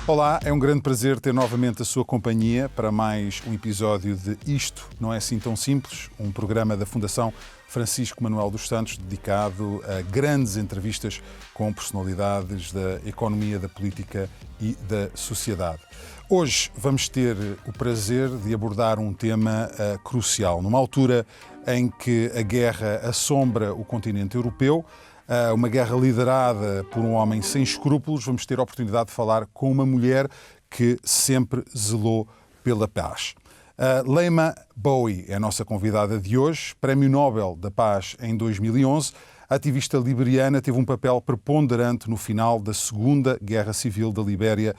Olá, é um grande prazer ter novamente a sua companhia para mais um episódio de Isto Não É Assim Tão Simples, um programa da Fundação Francisco Manuel dos Santos dedicado a grandes entrevistas com personalidades da economia, da política e da sociedade. Hoje vamos ter o prazer de abordar um tema crucial, numa altura em que a guerra assombra o continente europeu, uma guerra liderada por um homem sem escrúpulos. Vamos ter a oportunidade de falar com uma mulher que sempre zelou pela paz. Leymah Gbowee é a nossa convidada de hoje, Prémio Nobel da Paz em 2011. A ativista liberiana teve um papel preponderante no final da Segunda Guerra Civil da Libéria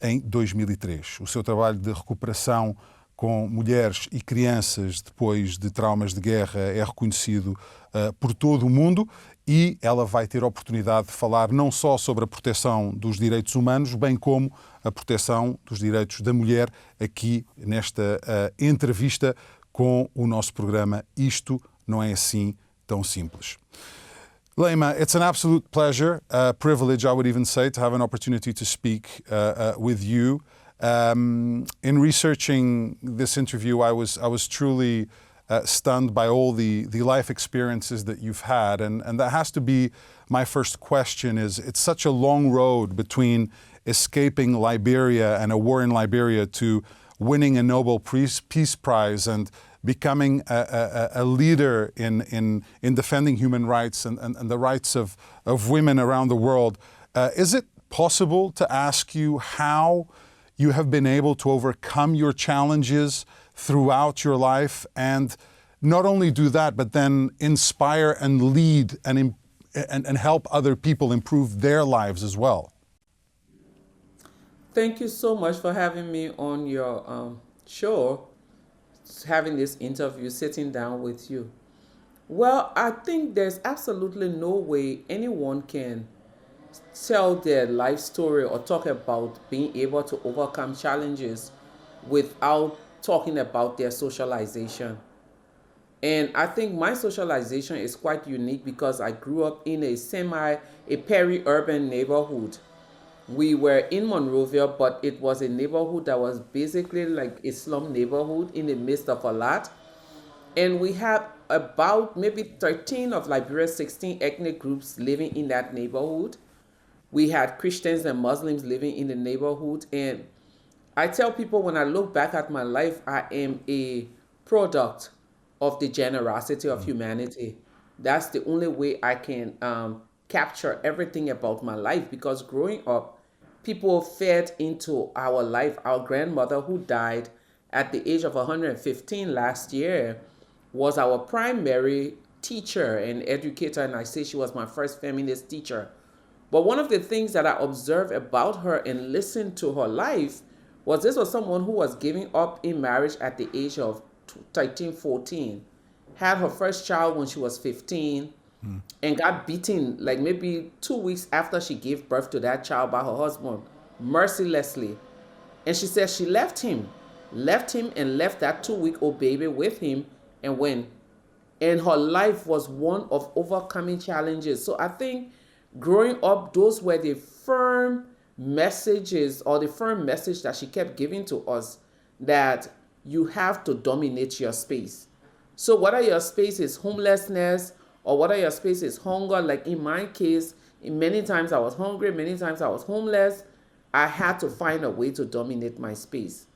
em 2003. O seu trabalho de recuperação com mulheres e crianças depois de traumas de guerra é reconhecido por todo o mundo e ela vai ter a oportunidade de falar não só sobre a proteção dos direitos humanos, bem como a proteção dos direitos da mulher aqui nesta entrevista com o nosso programa Isto Não É Assim Tão Simples. Leymah, it's an absolute pleasure, a privilege, I would even say, to have an opportunity to speak with you. In researching this interview, I was truly stunned by all the life experiences that you've had, and that has to be my first question. Is it's such a long road between escaping Liberia and a war in Liberia to winning a Nobel Peace Prize and becoming a leader in defending human rights and the rights of women around the world. Is it possible to ask you how you have been able to overcome your challenges throughout your life and not only do that, but then inspire and lead and help other people improve their lives as well? Thank you so much for having me on your show, having this interview, sitting down with you. Well, I think there's absolutely no way anyone can tell their life story or talk about being able to overcome challenges without talking about their socialization. And I think my socialization is quite unique because I grew up in a peri-urban neighborhood. We were in Monrovia, but it was a neighborhood that was basically like a slum neighborhood in the midst of a lot. And we had about maybe 13 of Liberia's 16 ethnic groups living in that neighborhood. We had Christians and Muslims living in the neighborhood. And I tell people when I look back at my life, I am a product of the generosity of humanity. That's the only way I can capture everything about my life, because growing up, people fed into our life. Our grandmother, who died at the age of 115 last year, was our primary teacher and educator, and I say she was my first feminist teacher. But one of the things that I observed about her and listened to her life was this was someone who was giving up in marriage at the age of 13, 14, had her first child when she was 15, and got beaten like maybe 2 weeks after she gave birth to that child by her husband, mercilessly. And she said she left him and left that 2-week-old baby with him and went. And her life was one of overcoming challenges. So I think growing up, those were the firm messages, or the firm message that she kept giving to us, that you have to dominate your space. So whether your space is homelessness or whether your space is hunger, like in my case, many times I was hungry, many times I was homeless, I had to find a way to dominate my space.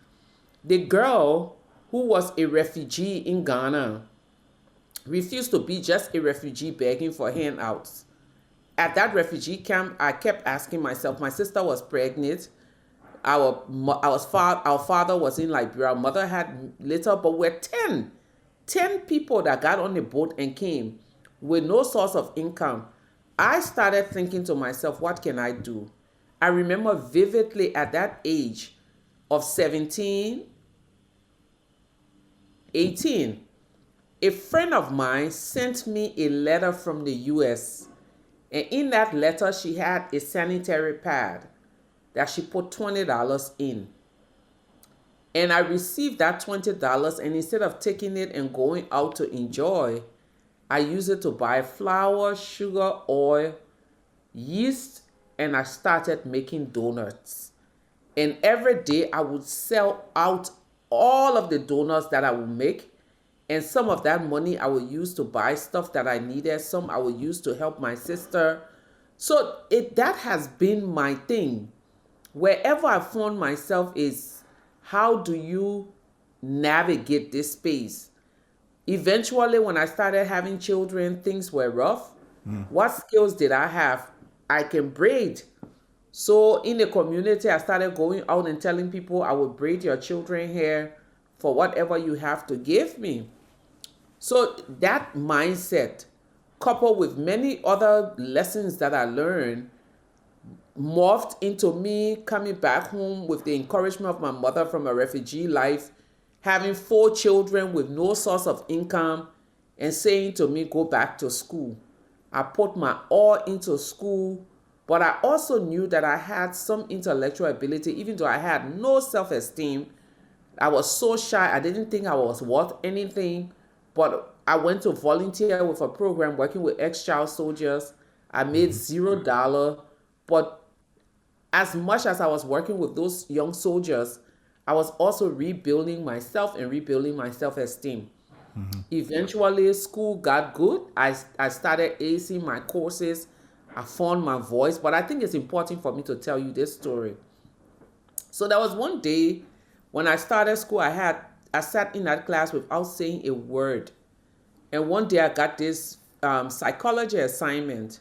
The girl who was a refugee in Ghana refused to be just a refugee begging for handouts. At that refugee camp, I kept asking myself, my sister was pregnant, our father was in Liberia, our mother had little, but we're 10 people that got on the boat and came with no source of income. I started thinking to myself, what can I do? I remember vividly at that age of 17, 18, a friend of mine sent me a letter from the US. And in that letter, she had a sanitary pad that she put $20 in. And I received that $20, and instead of taking it and going out to enjoy, I used it to buy flour, sugar, oil, yeast, and I started making donuts. And every day I would sell out all of the donuts that I would make. And some of that money I would use to buy stuff that I needed. Some I would use to help my sister. So that has been my thing. Wherever I found myself is, how do you navigate this space? Eventually, when I started having children, things were rough. What skills did I have? I can braid. So in the community, I started going out and telling people I would braid your children hair for whatever you have to give me. So that mindset, coupled with many other lessons that I learned, morphed into me coming back home with the encouragement of my mother from a refugee life, having 4 children with no source of income, and saying to me, go back to school. I put my all into school, but I also knew that I had some intellectual ability, even though I had no self-esteem. I was so shy, I didn't think I was worth anything, but I went to volunteer with a program working with ex-child soldiers. I made $0, but as much as I was working with those young soldiers, I was also rebuilding myself and rebuilding my self-esteem. Eventually, school got good. I started acing my courses. I found my voice, but I think it's important for me to tell you this story. So there was one day when I started school, I sat in that class without saying a word. And one day I got this psychology assignment.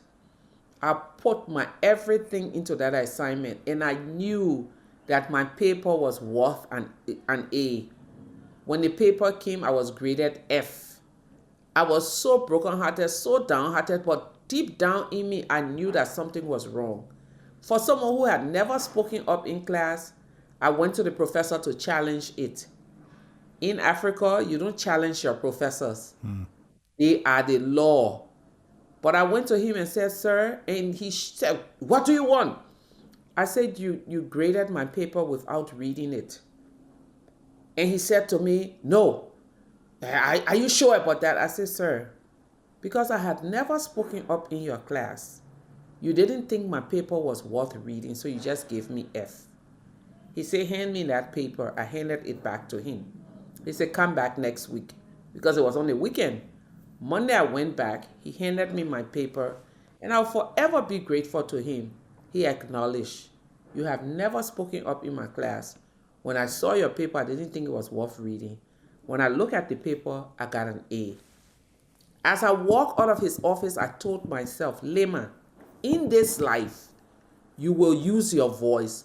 I put my everything into that assignment, and I knew that my paper was worth an A. When the paper came, I was graded F. I was so brokenhearted, so downhearted, but deep down in me, I knew that something was wrong. For someone who had never spoken up in class, I went to the professor to challenge it. In Africa, you don't challenge your professors. They are the law. But I went to him and said, sir, and he said, what do you want? I said, you graded my paper without reading it. And he said to me, no. Are you sure about that? I said, sir, because I had never spoken up in your class. You didn't think my paper was worth reading, so you just gave me F. He said, hand me that paper. I handed it back to him. He said, come back next week, because it was on the weekend. Monday I went back. He handed me my paper, and I'll forever be grateful to him. He acknowledged, you have never spoken up in my class. When I saw your paper, I didn't think it was worth reading. When I looked at the paper, I got an A. As I walked out of his office, I told myself, Leymah, in this life, you will use your voice.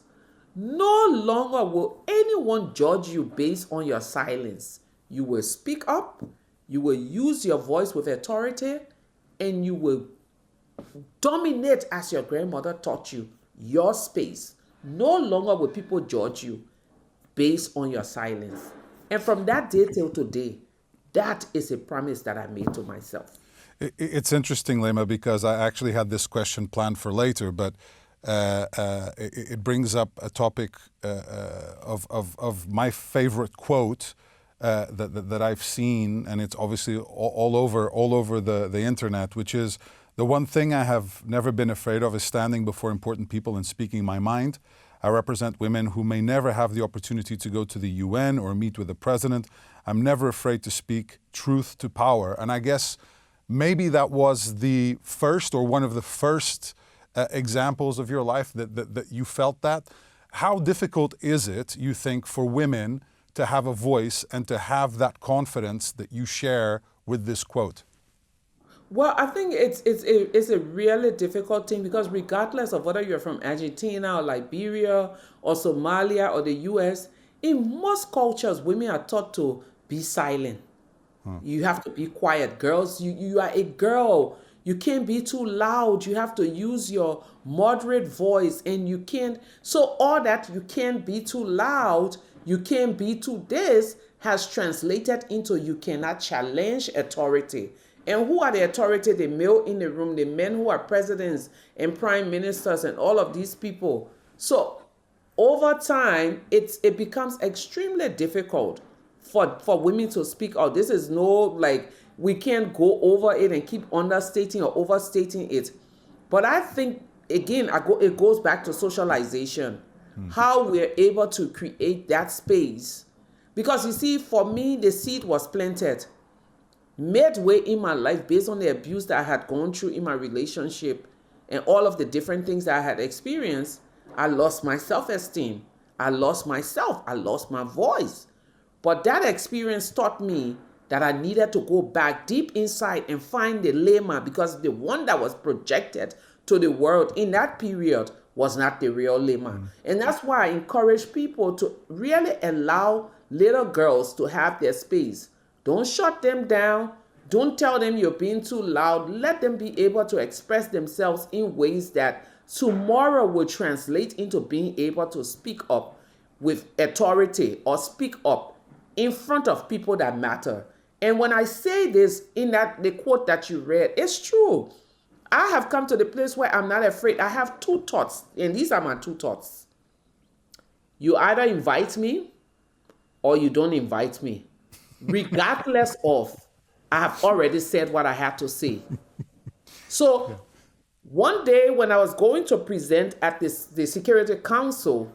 No longer will anyone judge you based on your silence. You will speak up, you will use your voice with authority, and you will dominate as your grandmother taught you, your space. No longer will people judge you based on your silence. And from that day till today, that is a promise that I made to myself. It's interesting, Leymah, because I actually had this question planned for later, but it brings up a topic of my favorite quote that I've seen, and it's obviously all over the internet, which is, the one thing I have never been afraid of is standing before important people and speaking my mind. I represent women who may never have the opportunity to go to the UN or meet with the president. I'm never afraid to speak truth to power. And I guess maybe that was the first or one of the first examples of your life that you felt that. How difficult is it, you think, for women to have a voice and to have that confidence that you share with this quote? Well, I think it's a really difficult thing, because regardless of whether you're from Argentina or Liberia or Somalia or the US, in most cultures, women are taught to be silent. You have to be quiet. Girls, you are a girl. You can't be too loud. You have to use your moderate voice, and you can't. So all that you can't be too loud, you can't be too this, has translated into you cannot challenge authority. And who are the authority? The male in the room, the men who are presidents and prime ministers and all of these people. So over time, it becomes extremely difficult for women to speak out. This is no, like, we can't go over it and keep understating or overstating it. But I think, again, it goes back to socialization. how we're able to create that space. Because you see, for me, the seed was planted midway in my life based on the abuse that I had gone through in my relationship and all of the different things that I had experienced. I lost my self-esteem. I lost myself. I lost my voice. But that experience taught me that I needed to go back deep inside and find the Leymah, because the one that was projected to the world in that period was not the real Leymah. And that's why I encourage people to really allow little girls to have their space. Don't shut them down. Don't tell them you're being too loud. Let them be able to express themselves in ways that tomorrow will translate into being able to speak up with authority or speak up in front of people that matter. And when I say this in that the quote that you read, it's true. I have come to the place where I'm not afraid. I have two thoughts, and these are my two thoughts. You either invite me or you don't invite me. Regardless of, I have already said what I had to say. So one day when I was going to present at the Security Council,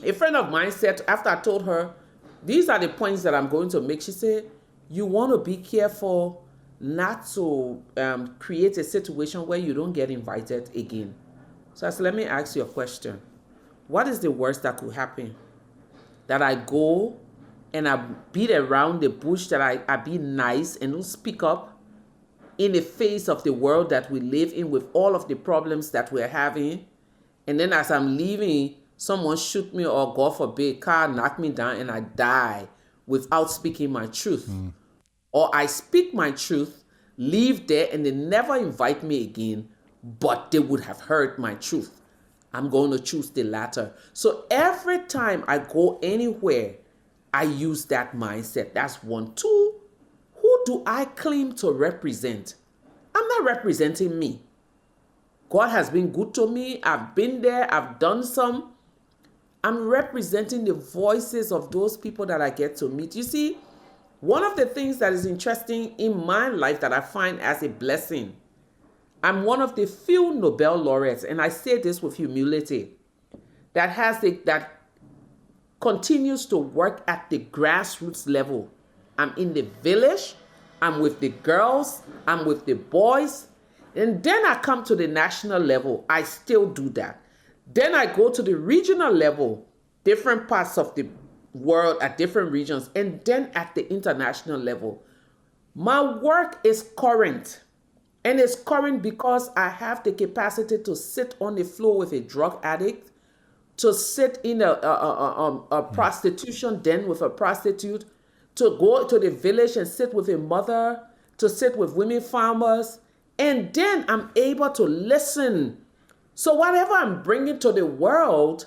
a friend of mine said, after I told her, these are the points that I'm going to make, she said, you want to be careful not to create a situation where you don't get invited again. So I said, let me ask you a question. What is the worst that could happen? That I go and I beat around the bush, that I be nice and don't speak up in the face of the world that we live in with all of the problems that we're having. And then as I'm leaving, someone shoot me, or God forbid, car knock me down and I die without speaking my truth. Or I speak my truth, leave there, and they never invite me again, but they would have heard my truth. I'm going to choose the latter. So every time I go anywhere, I use that mindset. That's one. Two, who do I claim to represent? I'm not representing me. God has been good to me. I've been there. I've done some. I'm representing the voices of those people that I get to meet. You see, one of the things that is interesting in my life that I find as a blessing, I'm one of the few Nobel laureates, and I say this with humility, that continues to work at the grassroots level. I'm in the village, I'm with the girls, I'm with the boys, and then I come to the national level. I still do that. Then I go to the regional level, different parts of the world at different regions, and then at the international level. My work is current, and it's current because I have the capacity to sit on the floor with a drug addict, to sit in a prostitution den with a prostitute, to go to the village and sit with a mother, to sit with women farmers, and then I'm able to listen. So whatever I'm bringing to the world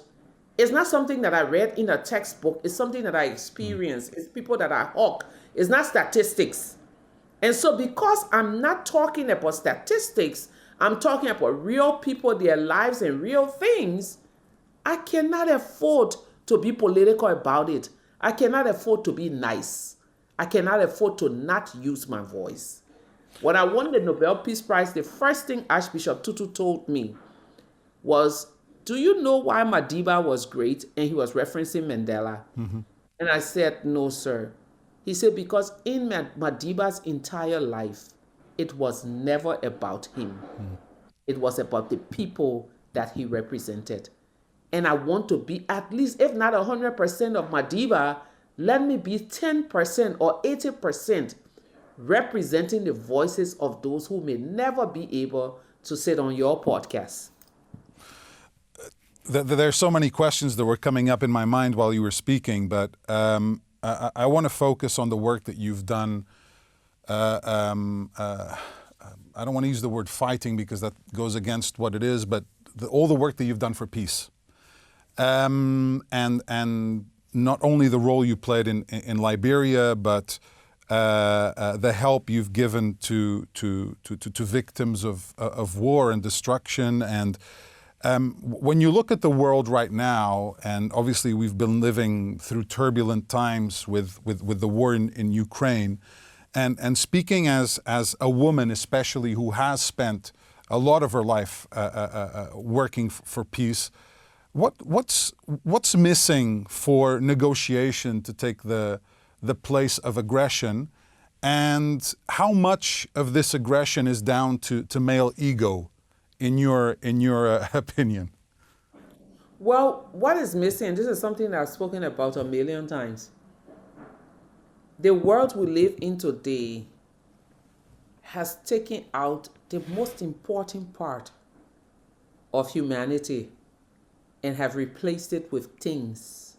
is not something that I read in a textbook. It's something that I experience. It's people that I hug. It's not statistics. And so because I'm not talking about statistics, I'm talking about real people, their lives, and real things, I cannot afford to be political about it. I cannot afford to be nice. I cannot afford to not use my voice. When I won the Nobel Peace Prize, the first thing Archbishop Tutu told me was, do you know why Madiba was great? And he was referencing Mandela. And I said, no, sir. He said, because in Madiba's entire life, it was never about him. It was about the people that he represented. And I want to be at least, if not 100% of Madiba, let me be 10% or 80% representing the voices of those who may never be able to sit on your podcast. There are so many questions that were coming up in my mind while you were speaking, but I want to focus on the work that you've done. I don't want to use the word fighting because that goes against what it is, but all the work that you've done for peace. And not only the role you played in Liberia, but the help you've given to victims of war and destruction. And when you look at the world right now, and obviously we've been living through turbulent times with the war in Ukraine, and speaking as a woman especially who has spent a lot of her life working for peace, What's missing for negotiation to take the place of aggression, and how much of this aggression is down to male ego, in your opinion? Well, what is missing, this is something I've spoken about a million times. The world we live in today has taken out the most important part of humanity and have replaced it with things,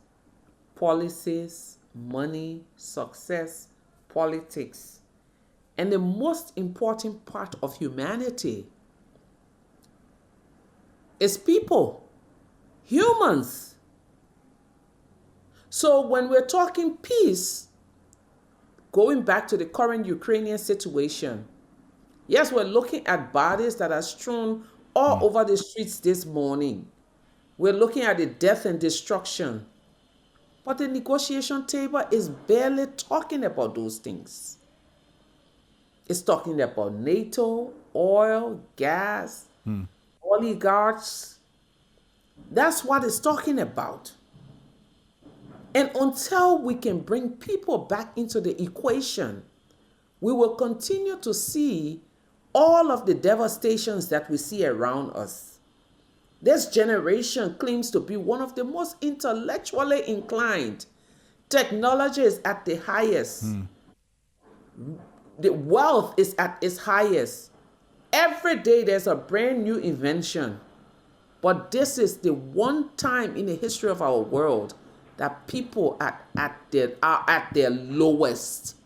policies, money, success, politics. And the most important part of humanity is people, humans. So when we're talking peace, going back to the current Ukrainian situation, yes, we're looking at bodies that are strewn all over the streets this morning. We're looking at the death and destruction. But the negotiation table is barely talking about those things. It's talking about NATO, oil, gas, oligarchs. That's what it's talking about. And until we can bring people back into the equation, we will continue to see all of the devastations that we see around us. This generation claims to be one of the most intellectually inclined. Technology is at the highest. The wealth is at its highest. Every day there's a brand new invention. But this is the one time in the history of our world that people are at their lowest,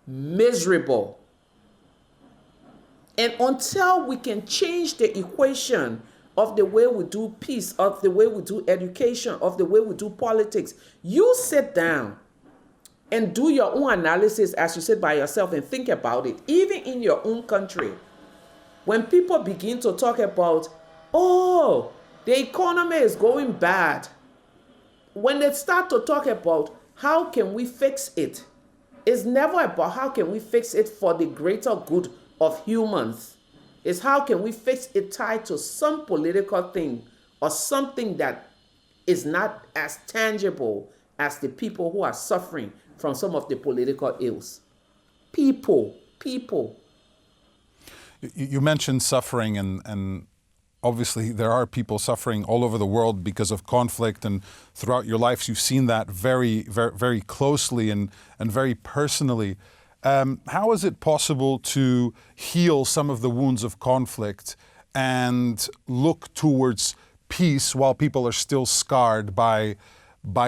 miserable. And until we can change the equation of the way we do peace, of the way we do education, of the way we do politics, you sit down and do your own analysis as you sit by yourself and think about it. Even in your own country, when people begin to talk about, oh, the economy is going bad, when they start to talk about how can we fix it, it's never about how can we fix it for the greater good of humans. It's how can we fix it tied to some political thing or something that is not as tangible as the people who are suffering from some of the political ills. People. You mentioned suffering, and obviously there are people suffering all over the world because of conflict, and throughout your lives you've seen that very, very, very closely and very personally. How is it possible to heal some of the wounds of conflict and look towards peace while people are still scarred by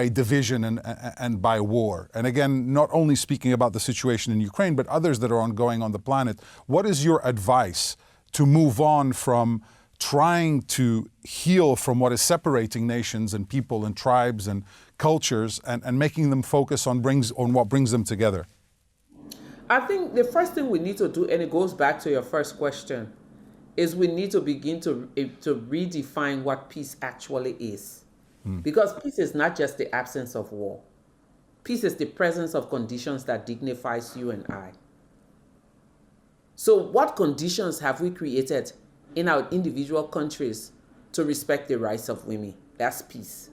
division and by war? And again, not only speaking about the situation in Ukraine, but others that are ongoing on the planet. What is your advice to move on from trying to heal from what is separating nations and people and tribes and cultures and making them focus on what brings them together? I think the first thing we need to do, and it goes back to your first question, is we need to begin to redefine what peace actually is. Because peace is not just the absence of war. Peace is the presence of conditions that dignifies you and I. So what conditions have we created in our individual countries to respect the rights of women? That's peace.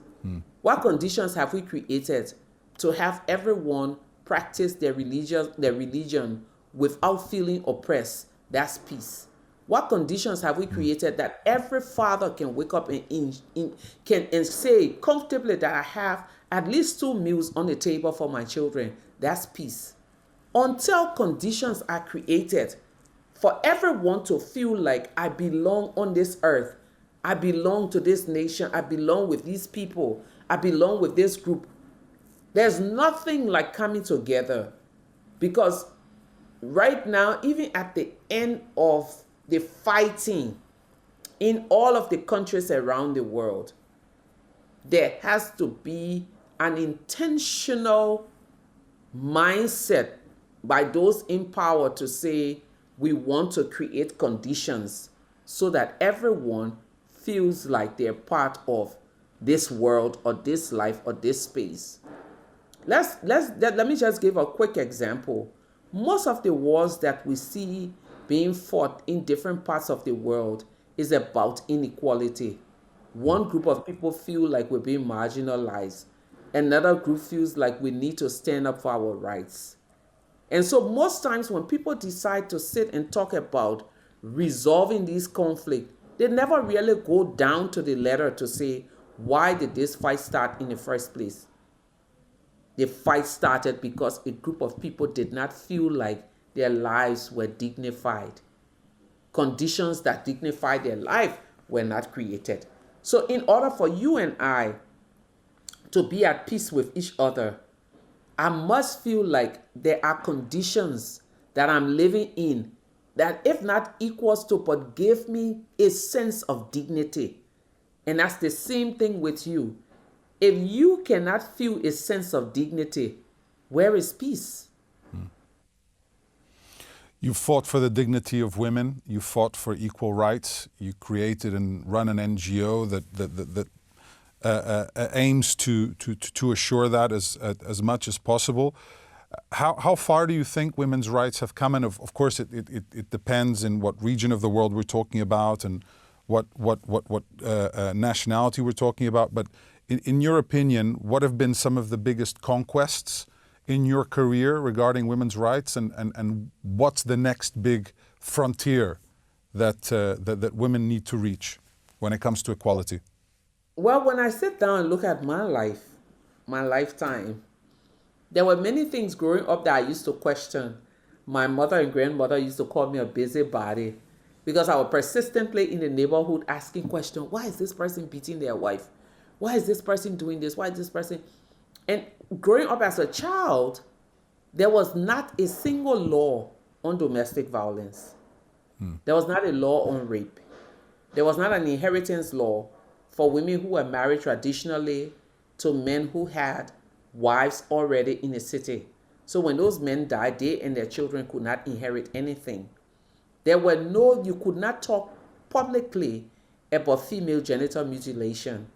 What conditions have we created to have everyone practice their religion without feeling oppressed? That's peace. What conditions have we created that every father can wake up and say comfortably that I have at least 2 meals on the table for my children? That's peace. Until conditions are created for everyone to feel like I belong on this earth, I belong to this nation, I belong with these people, I belong with this group, there's nothing like coming together. Because right now, even at the end of the fighting in all of the countries around the world, there has to be an intentional mindset by those in power to say, we want to create conditions so that everyone feels like they're part of this world or this life or this space. Let me just give a quick example. Most of the wars that we see being fought in different parts of the world is about inequality. One group of people feel like we're being marginalized. Another group feels like we need to stand up for our rights. And so most times when people decide to sit and talk about resolving these conflicts, they never really go down to the letter to say, why did this fight start in the first place? The fight started because a group of people did not feel like their lives were dignified. Conditions that dignify their life were not created. So in order for you and I to be at peace with each other, I must feel like there are conditions that I'm living in that, if not equals to, but give me a sense of dignity. And that's the same thing with you. If you cannot feel a sense of dignity, where is peace? You fought for the dignity of women. You fought for equal rights. You created and run an NGO that aims to assure that as much as possible. How far do you think women's rights have come? And of course, it depends in what region of the world we're talking about and what nationality we're talking about. But in your opinion, what have been some of the biggest conquests in your career regarding women's rights, and what's the next big frontier that women need to reach when it comes to equality? Well, when I sit down and look at my life, my lifetime, there were many things growing up that I used to question. My mother and grandmother used to call me a busybody because I was persistently in the neighborhood asking questions. Why is this person beating their wife? Why is this person doing this? Why is this person? And growing up as a child, there was not a single law on domestic violence. There was not a law on rape. There was not an inheritance law for women who were married traditionally to men who had wives already in the city. So when those men died, they and their children could not inherit anything. You could not talk publicly about female genital mutilation.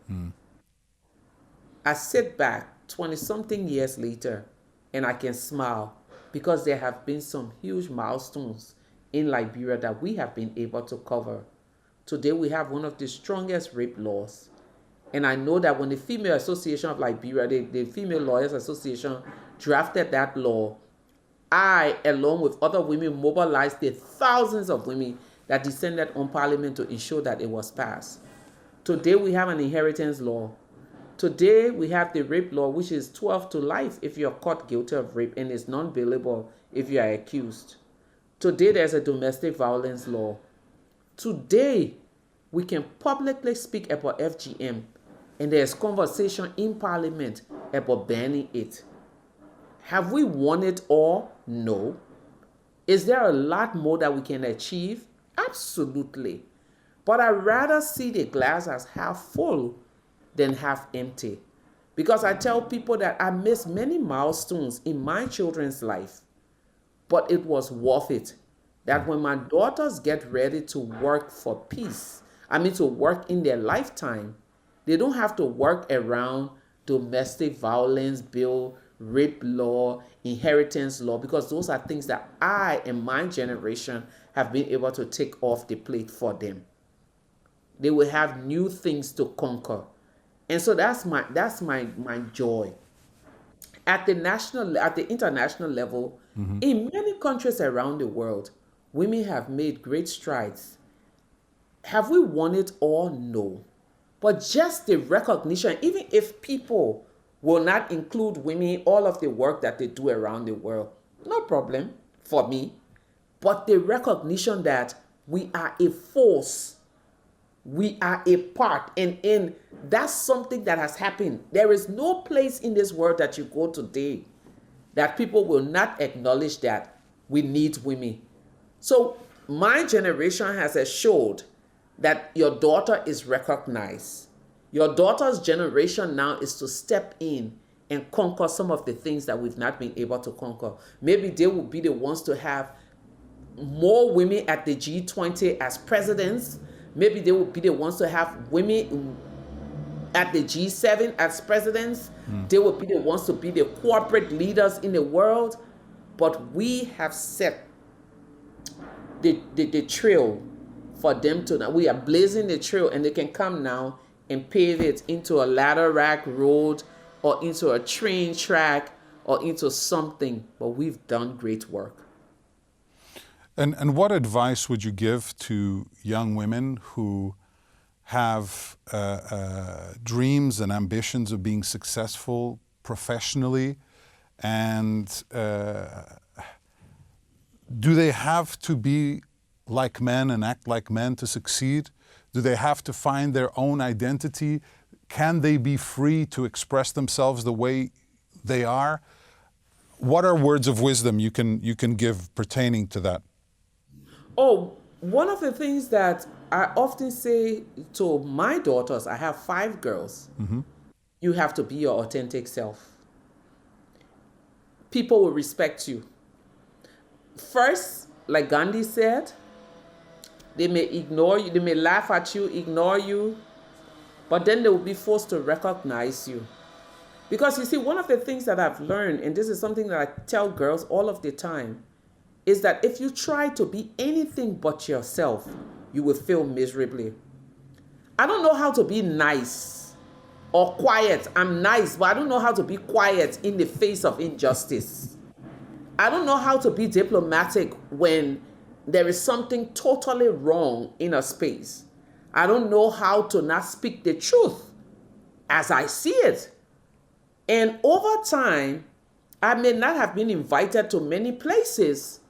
I sit back 20-something years later and I can smile because there have been some huge milestones in Liberia that we have been able to cover. Today we have one of the strongest rape laws. And I know that when the Female Association of Liberia, the Female Lawyers Association, drafted that law, I, along with other women, mobilized the thousands of women that descended on Parliament to ensure that it was passed. Today we have an inheritance law. Today we have the rape law, which is 12 to life if you're caught guilty of rape, and is non-bailable if you are accused. Today there's a domestic violence law. Today we can publicly speak about FGM, and there's conversation in Parliament about banning it. Have we won it all? No. Is there a lot more that we can achieve? Absolutely. But I'd rather see the glass as half full than half empty. Because I tell people that I missed many milestones in my children's life, but it was worth it. That when my daughters get ready to work for peace, to work in their lifetime, they don't have to work around domestic violence bill, rape law, inheritance law, because those are things that I and my generation have been able to take off the plate for them. They will have new things to conquer. And so that's my joy. At the international level, in many countries around the world, women have made great strides. Have we won it all? No. But just the recognition, even if people will not include women in all of the work that they do around the world, no problem for me. But the recognition that we are a force, we are a part, and that's something that has happened. There is no place in this world that you go today that people will not acknowledge that we need women. So my generation has assured that your daughter is recognized. Your daughter's generation now is to step in and conquer some of the things that we've not been able to conquer. Maybe they will be the ones to have more women at the G20 as presidents. Maybe they will be the ones to have women at the G7 as presidents. They will be the ones to be the corporate leaders in the world. But we have set the trail for them to now. We are blazing the trail, and they can come now and pave it into a ladder rack road or into a train track or into something, but we've done great work. And what advice would you give to young women who have dreams and ambitions of being successful professionally, and do they have to be like men and act like men to succeed? Do they have to find their own identity? Can they be free to express themselves the way they are? What are words of wisdom you can give pertaining to that? Oh, one of the things that I often say to my daughters, I have 5 girls, you have to be your authentic self. People will respect you. First, like Gandhi said, they may ignore you, they may laugh at you, ignore you, but then they will be forced to recognize you. Because you see, one of the things that I've learned, and this is something that I tell girls all of the time, is that if you try to be anything but yourself, you will fail miserably. I don't know how to be nice or quiet. I'm nice, but I don't know how to be quiet in the face of injustice. I don't know how to be diplomatic when there is something totally wrong in a space. I don't know how to not speak the truth as I see it. And over time, I may not have been invited to many places,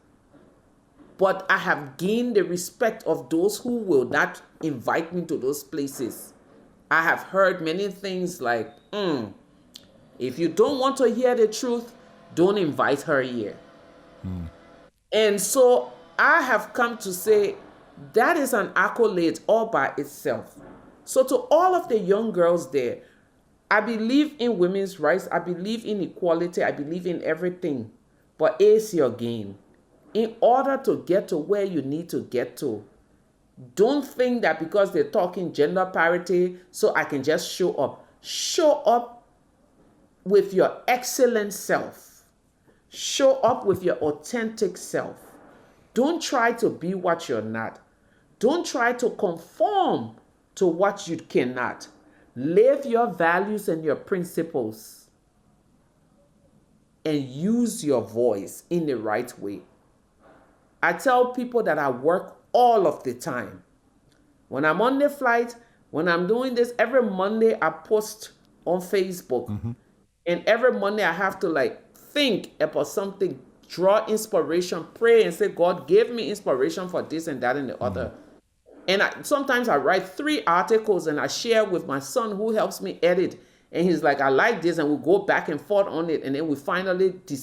but I have gained the respect of those who will not invite me to those places. I have heard many things like, if you don't want to hear the truth, don't invite her here. And so I have come to say that is an accolade all by itself. So to all of the young girls there, I believe in women's rights. I believe in equality. I believe in everything. But ace your game. In order to get to where you need to get to, don't think that because they're talking gender parity, so I can just show up. Show up with your excellent self. Show up with your authentic self. Don't try to be what you're not. Don't try to conform to what you cannot. Live your values and your principles and use your voice in the right way. I tell people that I work all of the time. When I'm on the flight, when I'm doing this, every Monday I post on Facebook. And every Monday I have to think about something, draw inspiration, pray and say, God, give me inspiration for this and that and the other. And sometimes I write 3 articles and I share with my son who helps me edit. And he's like, I like this, and we'll go back and forth on it. And then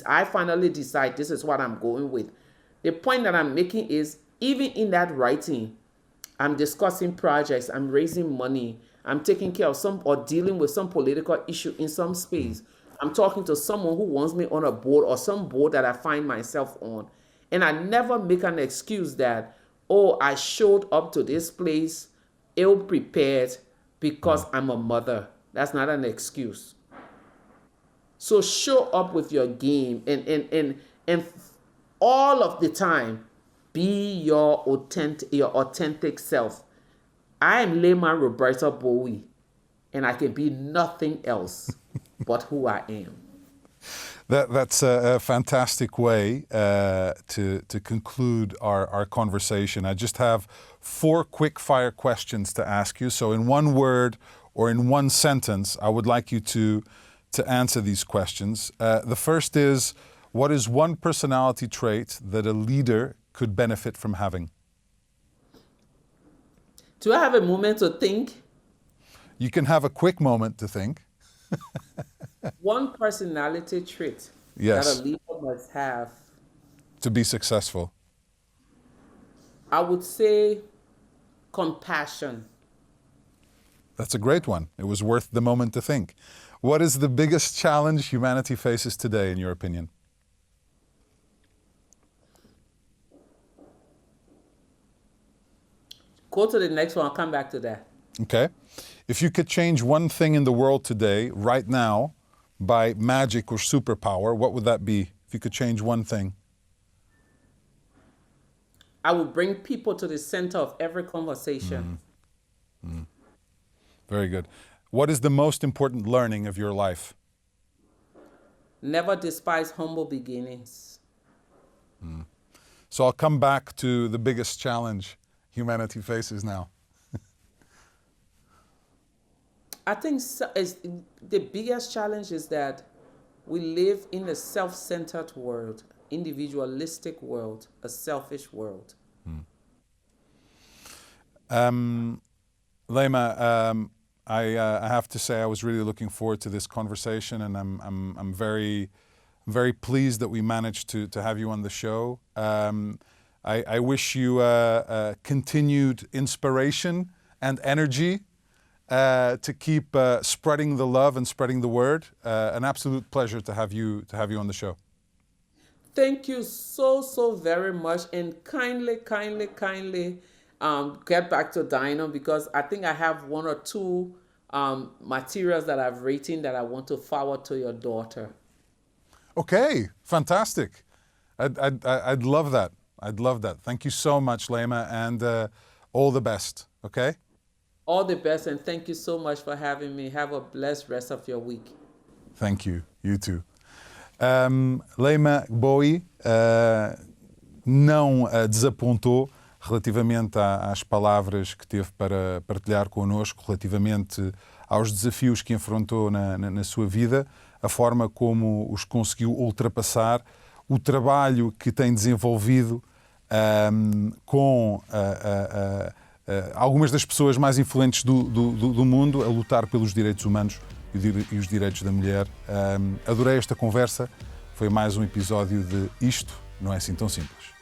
I finally decide this is what I'm going with. The point that I'm making is, even in that writing, I'm discussing projects, I'm raising money, I'm taking care of or dealing with some political issue in some space. I'm talking to someone who wants me on a board or some board that I find myself on. And I never make an excuse that, I showed up to this place ill-prepared because I'm a mother. That's not an excuse. So show up with your game and all of the time, be your authentic self. I am Leymah Roberta Gbowee, and I can be nothing else but who I am. That's a fantastic way to conclude our conversation. I just have 4 quick-fire questions to ask you. So in one word or in one sentence, I would like you to answer these questions. The first is, what is one personality trait that a leader could benefit from having? Do I have a moment to think? You can have a quick moment to think. One personality trait Yes. that a leader must have. To be successful. I would say compassion. That's a great one. It was worth the moment to think. What is the biggest challenge humanity faces today, in your opinion? Go to the next one, I'll come back to that. Okay. If you could change one thing in the world today, right now, by magic or superpower, what would that be? If you could change one thing. I would bring people to the center of every conversation. Very good. What is the most important learning of your life? Never despise humble beginnings. So I'll come back to the biggest challenge humanity faces now. I think the biggest challenge is that we live in a self-centered world, individualistic world, a selfish world. Leymah, I have to say I was really looking forward to this conversation, and I'm very pleased that we managed to have you on the show. I wish you continued inspiration and energy to keep spreading the love and spreading the word. An absolute pleasure to have you on the show. Thank you so very much, and kindly get back to Dino, because I think I have one or two materials that I've written that I want to forward to your daughter. Okay, fantastic. I'd love that. I'd love that. Thank you so much, Leymah, and all the best, okay? All the best, and thank you so much for having me. Have a blessed rest of your week. Thank you. You too. Leymah Gbowee não desapontou relativamente às palavras que teve para partilhar connosco, relativamente aos desafios que enfrentou na sua vida, a forma como os conseguiu ultrapassar, o trabalho que tem desenvolvido com algumas das pessoas mais influentes do mundo a lutar pelos direitos humanos e os direitos da mulher. Adorei esta conversa. Foi mais um episódio de Isto Não É Assim Tão Simples.